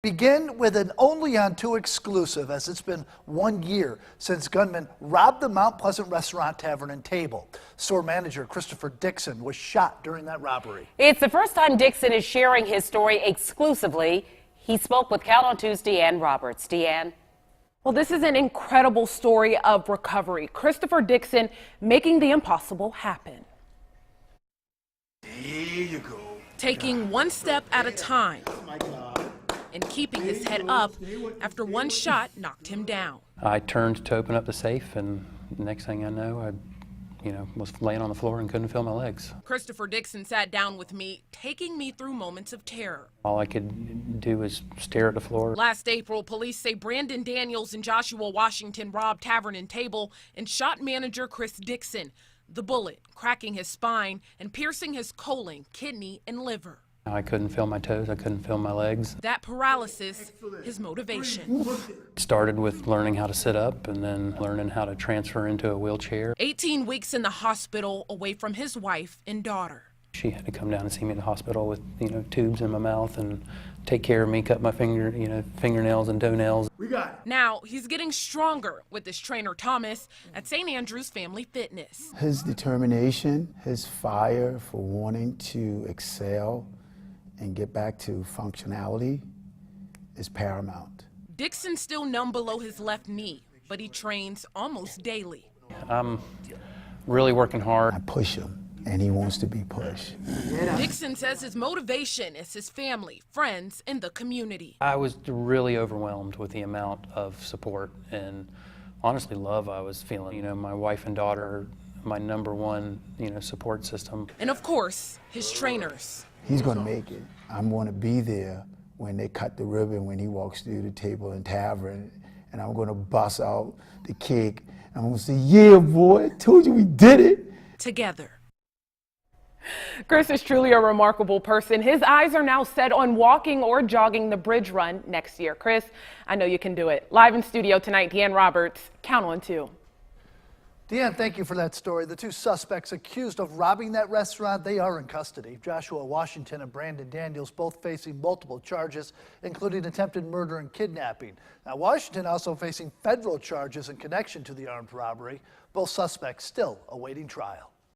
Begin with an Only on 2 exclusive, as it's been 1 year since gunmen robbed the Mount Pleasant restaurant, Tavern and Table. Store manager Chris Dixon was shot during that robbery. It's the first time Dixon is sharing his story exclusively. He spoke with Count on 2's Deanne Roberts. Deanne. Well, this is an incredible story of recovery. Christopher Dixon making the impossible happen. There you go. Taking one step at a time. Oh my God. And keeping his head up after one shot knocked him down. I turned to open up the safe, and the next thing I know, I was laying on the floor and couldn't feel my legs. Christopher Dixon sat down with me, taking me through moments of terror. All I could do was stare at the floor. Last April, police say Brandon Daniels and Joshua Washington robbed Tavern and Table and shot manager Chris Dixon. The bullet cracking his spine and piercing his colon, kidney, and liver. I couldn't feel my toes, I couldn't feel my legs. That paralysis, his motivation. It started with learning how to sit up and then learning how to transfer into a wheelchair. 18 weeks in the hospital away from his wife and daughter. She had to come down and see me at the hospital with, tubes in my mouth and take care of me, cut my fingernails and toenails. We got it. Now he's getting stronger with his trainer Thomas at St. Andrew's Family Fitness. His determination, his fire for wanting to excel and get back to functionality is paramount. Dixon's still numb below his left knee, but he trains almost daily. I'm really working hard. I push him, and he wants to be pushed. Dixon says his motivation is his family, friends, and the community. I was really overwhelmed with the amount of support and honestly love I was feeling. My wife and daughter are my number one, support system. And of course, his trainers. He's gonna make it. I'm gonna be there when they cut the ribbon, when he walks through the Table and Tavern, and I'm gonna bust out the cake. I'm gonna say, yeah, boy, I told you we did it. Together. Chris is truly a remarkable person. His eyes are now set on walking or jogging the bridge run next year. Chris, I know you can do it. Live in studio tonight, Deanne Roberts, Count on 2. Deanne, thank you for that story. The 2 suspects accused of robbing that restaurant, they are in custody. Joshua Washington and Brandon Daniels both facing multiple charges, including attempted murder and kidnapping. Now, Washington also facing federal charges in connection to the armed robbery. Both suspects still awaiting trial.